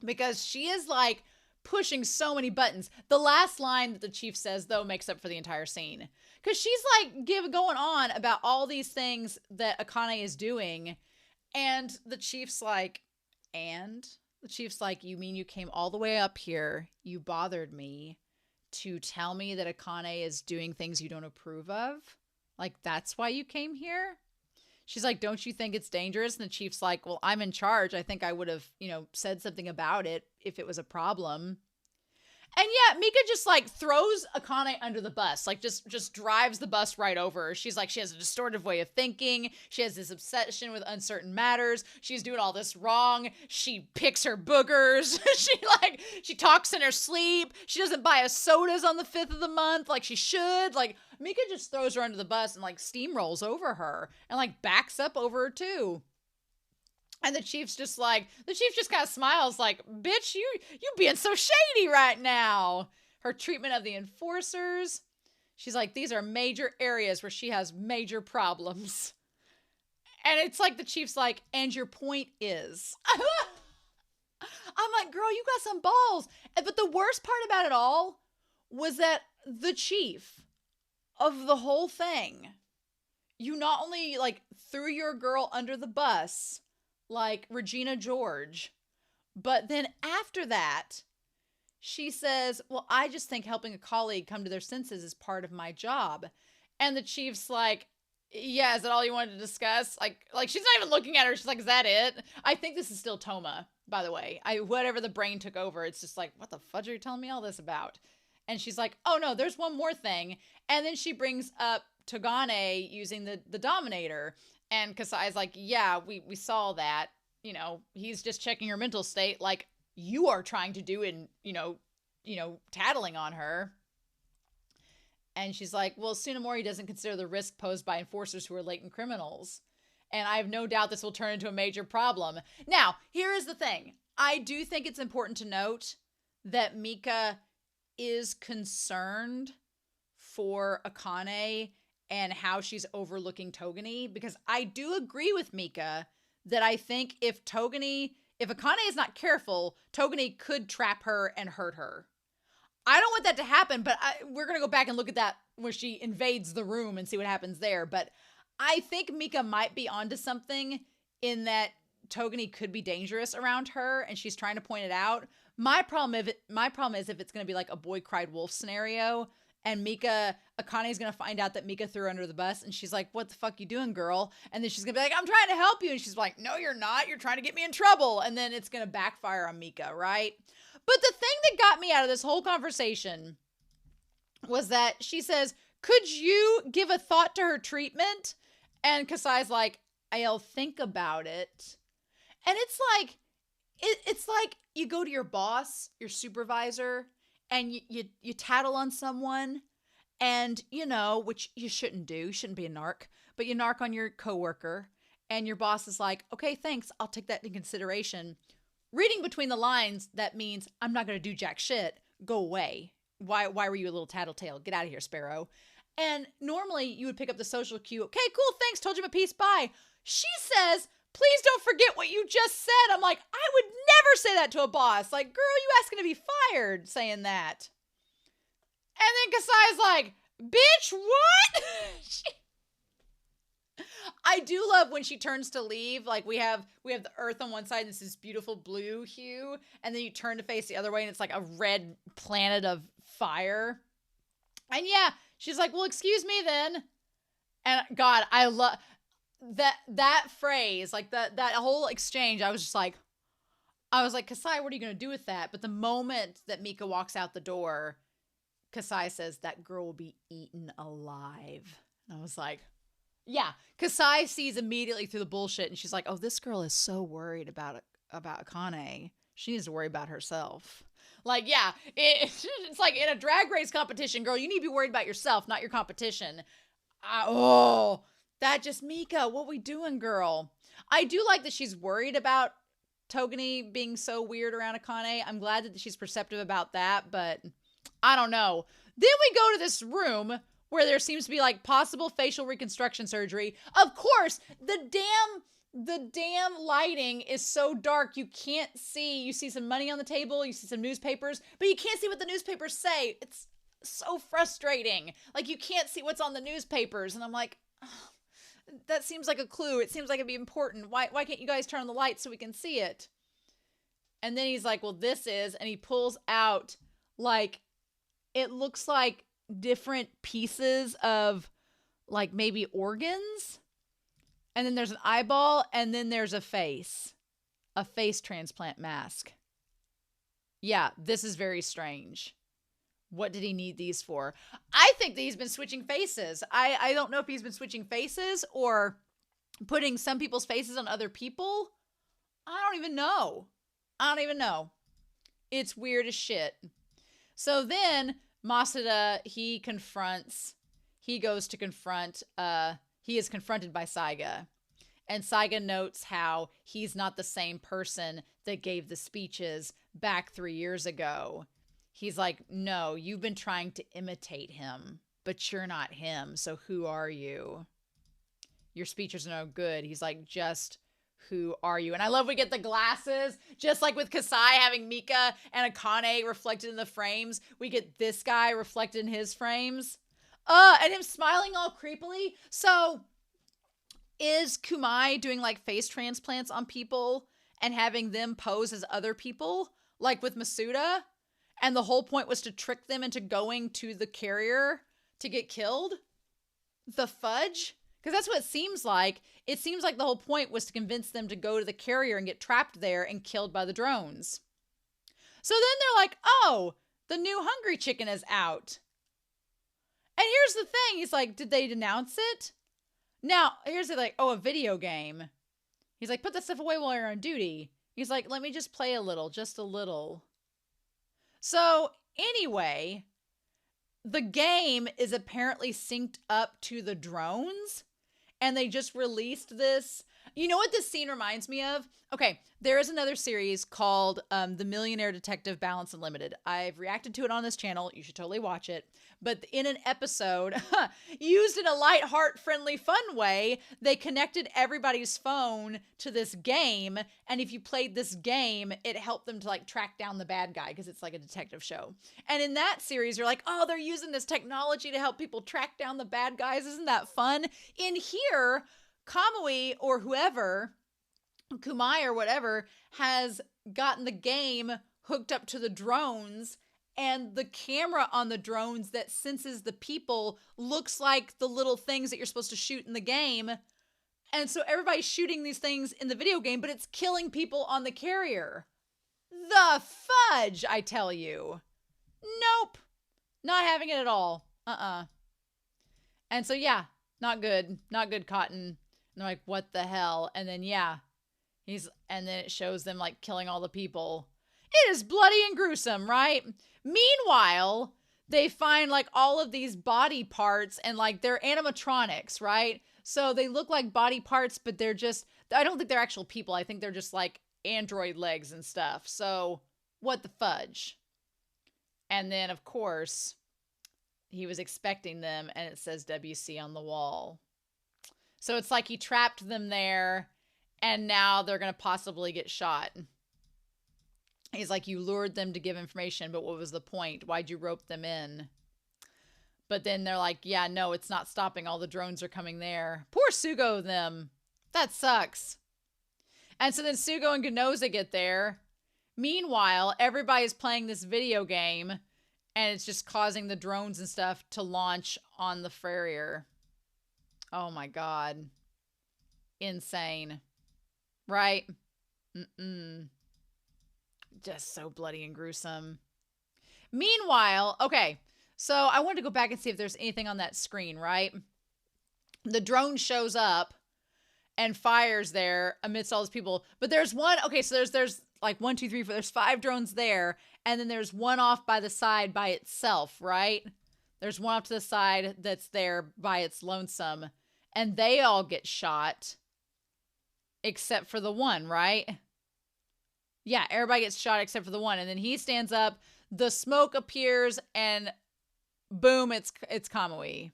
because she is like pushing so many buttons. The last line that the chief says, though, makes up for the entire scene. Because she's like going on about all these things that Akane is doing. And the chief's like, and? The chief's like, you mean you came all the way up here, you bothered me to tell me that Akane is doing things you don't approve of? Like, that's why you came here? She's like, don't you think it's dangerous? And the chief's like, well, I'm in charge. I think I would have, said something about it if it was a problem. And yeah, Mika just like throws Akane under the bus, like just drives the bus right over her. She's like, she has a distorted way of thinking. She has this obsession with uncertain matters. She's doing all this wrong. She picks her boogers. she talks in her sleep. She doesn't buy us sodas on the 5th of the month like she should. Like, Mika just throws her under the bus and like steamrolls over her and like backs up over her too. And the chief just kind of smiles like, bitch, you being so shady right now. Her treatment of the enforcers. She's like, these are major areas where she has major problems. And it's like the chief's like, and your point is. I'm like, girl, you got some balls. But the worst part about it all was that the chief of the whole thing, you not only like threw your girl under the bus like Regina George, but then after that, she says, well, I just think helping a colleague come to their senses is part of my job. And the chief's like, yeah, is that all you wanted to discuss? Like she's not even looking at her. She's like, is that it? I think this is still Toma, by the way. Whatever the brain took over, it's just like, what the fudge are you telling me all this about? And she's like, oh no, there's one more thing. And then she brings up Togane using the Dominator. And Kasai's like, yeah, we saw that. He's just checking her mental state like you are trying to do in, tattling on her. And she's like, well, Tsunemori doesn't consider the risk posed by enforcers who are latent criminals. And I have no doubt this will turn into a major problem. Now, here is the thing. I do think it's important to note that Mika is concerned for Akane and how she's overlooking Togane, because I do agree with Mika that I think if Akane is not careful, Togane could trap her and hurt her. I don't want that to happen, but we're going to go back and look at that where she invades the room and see what happens there. But I think Mika might be onto something in that Togane could be dangerous around her, and she's trying to point it out. My problem is if it's going to be like a boy cried wolf scenario, and Akane's going to find out that Mika threw her under the bus, and she's like, what the fuck you doing, girl? And then she's going to be like, I'm trying to help you. And she's like, no, you're not. You're trying to get me in trouble. And then it's going to backfire on Mika, right? But the thing that got me out of this whole conversation was that she says, could you give a thought to her treatment? And Kasai's like, I'll think about it. And it's like you go to your boss, your supervisor, and you tattle on someone, and, you know, which you shouldn't do. You shouldn't be a narc. But you narc on your coworker, and your boss is like, okay, thanks. I'll take that into consideration. Reading between the lines, that means I'm not going to do jack shit. Go away. Why were you a little tattletale? Get out of here, Sparrow. And normally you would pick up the social cue. Okay, cool. Thanks. Told you my piece. Bye. She says, please don't forget what you just said. I'm like, I would never say that to a boss. Like, girl, you asking to be fired saying that. And then Kasai's like, bitch, what? I do love when she turns to leave. Like, we have the earth on one side, and it's this beautiful blue hue, and then you turn to face the other way, and it's like a red planet of fire. And yeah, she's like, well, excuse me then. And God, I love that phrase, like that whole exchange. I was like, Kasai, what are you going to do with that? But the moment that Mika walks out the door, Kasai says, that girl will be eaten alive. And I was like, yeah. Kasai sees immediately through the bullshit, and she's like, oh, this girl is so worried about Akane. She needs to worry about herself. Like, yeah, it's like in a drag race competition, girl, you need to be worried about yourself, not your competition. That just, Mika, what we doing, girl? I do like that she's worried about Togane being so weird around Akane. I'm glad that she's perceptive about that, but I don't know. Then we go to this room where there seems to be like possible facial reconstruction surgery. Of course, the damn lighting is so dark you can't see. You see some money on the table, you see some newspapers, but you can't see what the newspapers say. It's so frustrating. Like, you can't see what's on the newspapers, and I'm like, oh, that seems like a clue. It seems like it'd be important. Why can't you guys turn on the lights so we can see it? And then he's like, well, this is, and he pulls out, like, it looks like different pieces of, like, maybe organs. And then there's an eyeball, and then there's a face transplant mask. Yeah, this is very strange. What did he need these for? I think that he's been switching faces. I don't know if he's been switching faces or putting some people's faces on other people. I don't even know. It's weird as shit. So then Masuda, he is confronted by Saiga. And Saiga notes how he's not the same person that gave the speeches back 3 years ago. He's like, no, you've been trying to imitate him, but you're not him. So who are you? Your speeches are no good. He's like, just who are you? And I love we get the glasses, just like with Kasai having Mika and Akane reflected in the frames. We get this guy reflected in his frames. And him smiling all creepily. So is Kumai doing like face transplants on people and having them pose as other people, like with Masuda? And the whole point was to trick them into going to the carrier to get killed? The fudge? Because that's what it seems like. It seems like the whole point was to convince them to go to the carrier and get trapped there and killed by the drones. So then they're like, oh, the new Hungry Chicken is out. And here's the thing. He's like, did they denounce it? Now, here's the like, oh, a video game. He's like, put that stuff away while you're on duty. He's like, let me just play a little, just a little. So anyway, the game is apparently synced up to the drones, and they just released this. You know what this scene reminds me of? Okay, there is another series called The Millionaire Detective Balance Unlimited. I've reacted to it on this channel. You should totally watch it. But in an episode, used in a light, heart-friendly, fun way, they connected everybody's phone to this game. And if you played this game, it helped them to like track down the bad guy because it's like a detective show. And in that series, you're like, oh, they're using this technology to help people track down the bad guys. Isn't that fun? In here, Kamui or whoever, Kumai or whatever, has gotten the game hooked up to the drones, and the camera on the drones that senses the people looks like the little things that you're supposed to shoot in the game. And so everybody's shooting these things in the video game, but it's killing people on the carrier. The fudge, I tell you. Nope. Not having it at all. And so, yeah, not good. Not good, Cotton. And they're like, what the hell? And then, yeah, and then it shows them like killing all the people. It is bloody and gruesome, right? Meanwhile, they find like all of these body parts and like they're animatronics, right? So they look like body parts, but they're just, I don't think they're actual people. I think they're just like android legs and stuff. So what the fudge? And then, of course, he was expecting them and it says WC on the wall. So it's like he trapped them there and now they're going to possibly get shot. He's like, you lured them to give information, but what was the point? Why'd you rope them in? But then they're like, yeah, no, it's not stopping. All the drones are coming there. Poor Sugo them. That sucks. And so then Sugo and Ganoza get there. Meanwhile, everybody's playing this video game and it's just causing the drones and stuff to launch on the Farrier. Oh my God. Insane. Right? Just so bloody and gruesome. Meanwhile, okay, so I wanted to go back and see if there's anything on that screen, right? The drone shows up and fires there amidst all those people. But there's one, okay, so there's like 1, 2, 3, 4, there's 5 drones there. And then there's one off by the side by itself, right? There's one off to the side that's there by its lonesome. And they all get shot. Except for the one, right? Yeah, everybody gets shot except for the one. And then he stands up, the smoke appears, and boom, it's Kamui.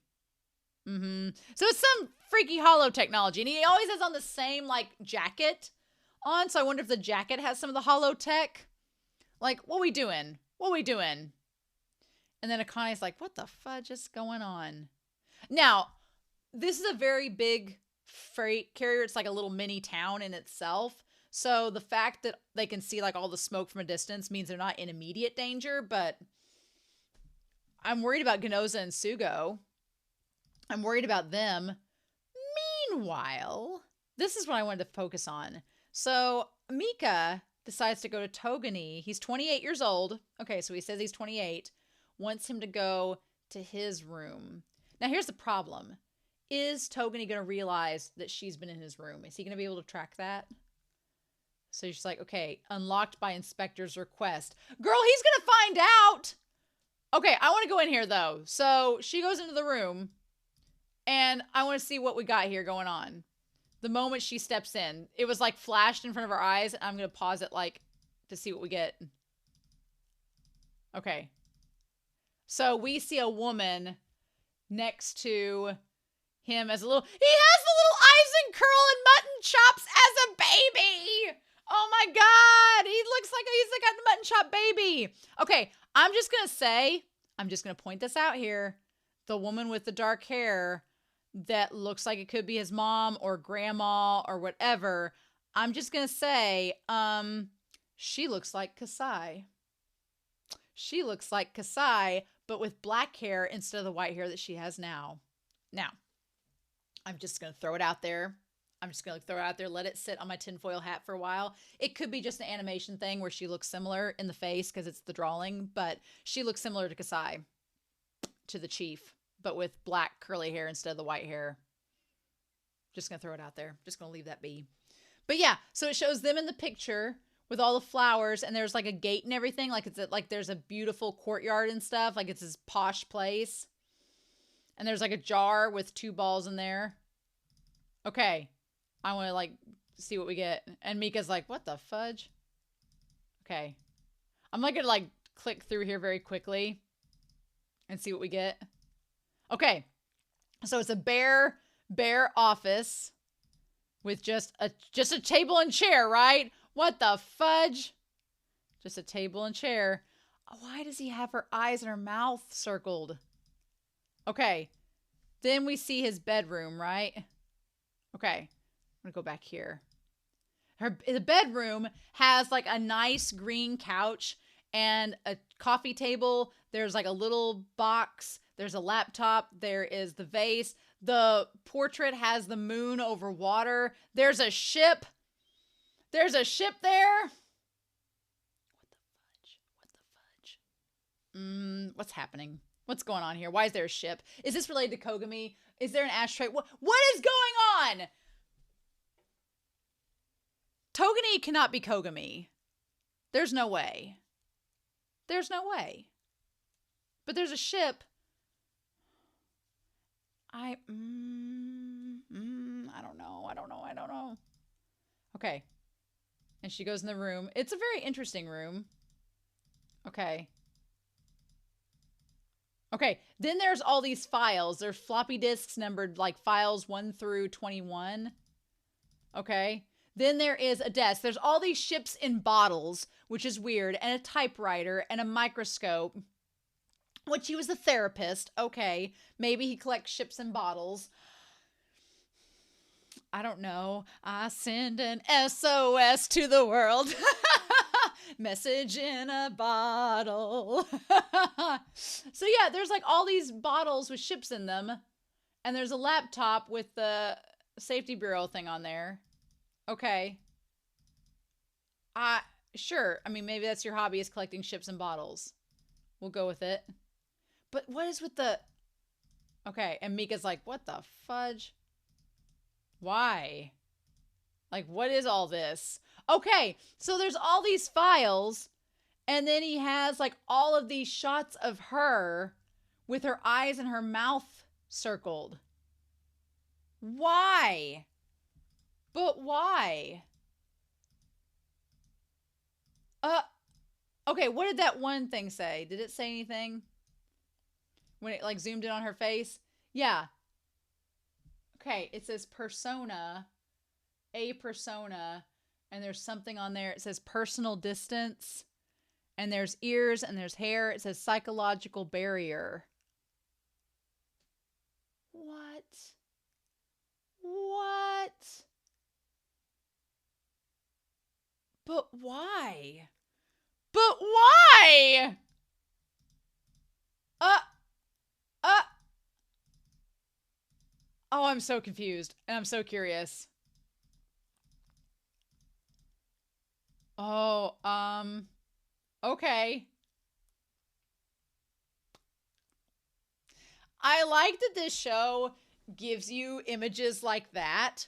So it's some freaky holo technology. And he always has on the same, like, jacket on. So I wonder if the jacket has some of the holo tech. Like, what we doing? What we doing? And then Akane's like, what the fudge is going on? Now, this is a very big freight carrier. It's like a little mini town in itself. So the fact that they can see like all the smoke from a distance means they're not in immediate danger, but I'm worried about Ganoza and Sugo. I'm worried about them. Meanwhile, this is what I wanted to focus on. So Mika decides to go to Togane. He's 28 years old. Okay, so he says he's 28. Wants him to go to his room. Now here's the problem. Is Togane going to realize that she's been in his room? Is he going to be able to track that? So she's like, okay, unlocked by inspector's request. Girl, he's going to find out. Okay, I want to go in here, though. So she goes into the room, and I want to see what we got here going on. The moment she steps in, it was, like, flashed in front of our eyes, and I'm going to pause it, like, to see what we get. Okay. So we see a woman next to him as a little... He has the little Eisen curl and mutton chops as a baby! Oh my God, he looks like he's like a mutton chop baby. Okay, I'm just going to point this out here. The woman with the dark hair that looks like it could be his mom or grandma or whatever. I'm just going to say, she looks like Kasai. She looks like Kasai, but with black hair instead of the white hair that she has now. Now, I'm just going to throw it out there. Let it sit on my tinfoil hat for a while. It could be just an animation thing where she looks similar in the face because it's the drawing, but she looks similar to Kasai, to the chief, but with black curly hair instead of the white hair. Just going to throw it out there. Just going to leave that be. But yeah, so it shows them in the picture with all the flowers, and there's like a gate and everything. Like it's like there's a beautiful courtyard and stuff. Like it's this posh place. And there's like a jar with 2 balls in there. Okay. I want to, like, see what we get. And Mika's like, what the fudge? Okay. I'm, like, going to, like, click through here very quickly and see what we get. Okay. So it's a bare office with just a table and chair, right? What the fudge? Just a table and chair. Why does he have her eyes and her mouth circled? Okay. Then we see his bedroom, right? Okay. I'm gonna go back here. The bedroom has like a nice green couch and a coffee table. There's like a little box. There's a laptop. There is the vase. The portrait has the moon over water. There's a ship. There's a ship there. What the fudge? What's happening? What's going on here? Why is there a ship? Is this related to Kogami? Is there an ashtray? What is going on? Togane cannot be Kogami. There's no way. There's no way. But there's a ship. I don't know. I don't know. Okay. And she goes in the room. It's a very interesting room. Okay. Okay. Then there's all these files. There's floppy disks numbered like files 1 through 21. Okay. Then there is a desk. There's all these ships in bottles, which is weird, and a typewriter and a microscope, which he was a therapist. Okay. Maybe he collects ships in bottles. I don't know. I send an SOS to the world. Message in a bottle. So yeah, there's like all these bottles with ships in them. And there's a laptop with the safety bureau thing on there. Okay. Sure. I mean, maybe that's your hobby, is collecting ships and bottles. We'll go with it. But what is with the... Okay. And Mika's like, what the fudge? Why? Like, what is all this? Okay. So there's all these files. And then he has like all of these shots of her with her eyes and her mouth circled. Why? But why? Okay, what did that one thing say? Did it say anything? When it like zoomed in on her face? Yeah. Okay, it says persona, a persona, and there's something on there. It says personal distance, and there's ears, and there's hair. It says psychological barrier. What? What? But why? But why? Oh, I'm so confused. And I'm so curious. Oh, okay. I like that this show gives you images like that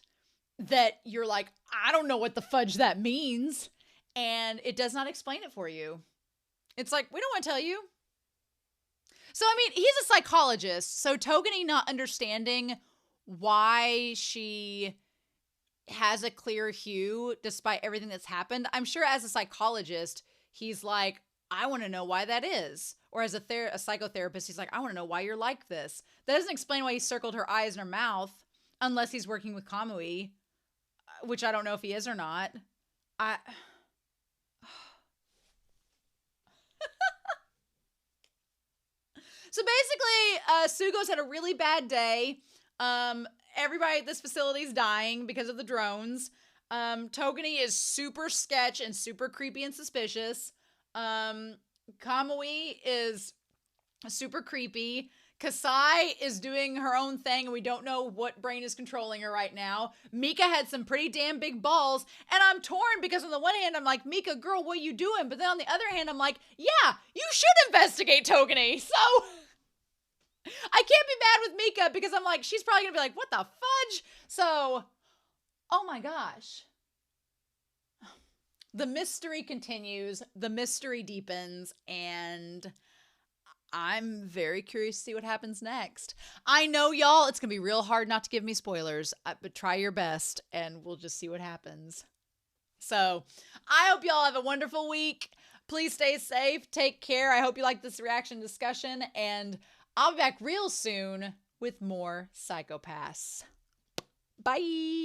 you're like, I don't know what the fudge that means. And it does not explain it for you. It's like, we don't want to tell you. So, I mean, he's a psychologist. So Togane not understanding why she has a clear hue despite everything that's happened. I'm sure as a psychologist, he's like, I want to know why that is. Or as a psychotherapist, he's like, I want to know why you're like this. That doesn't explain why he circled her eyes and her mouth unless he's working with Kumai, which I don't know if he is or not. So basically, Sugo's had a really bad day. Everybody at this facility is dying because of the drones. Togane is super sketch and super creepy and suspicious. Kamui is super creepy. Kasai is doing her own thing, and we don't know what brain is controlling her right now. Mika had some pretty damn big balls, and I'm torn because on the one hand, I'm like, Mika, girl, what are you doing? But then on the other hand, I'm like, yeah, you should investigate Togane. So I can't be mad with Mika because I'm like, she's probably gonna be like, what the fudge? So, oh my gosh. The mystery continues, the mystery deepens, and I'm very curious to see what happens next. I know, y'all, it's going to be real hard not to give me spoilers, but try your best, and we'll just see what happens. So, I hope y'all have a wonderful week. Please stay safe. Take care. I hope you like this reaction discussion, and I'll be back real soon with more Psychopaths. Bye!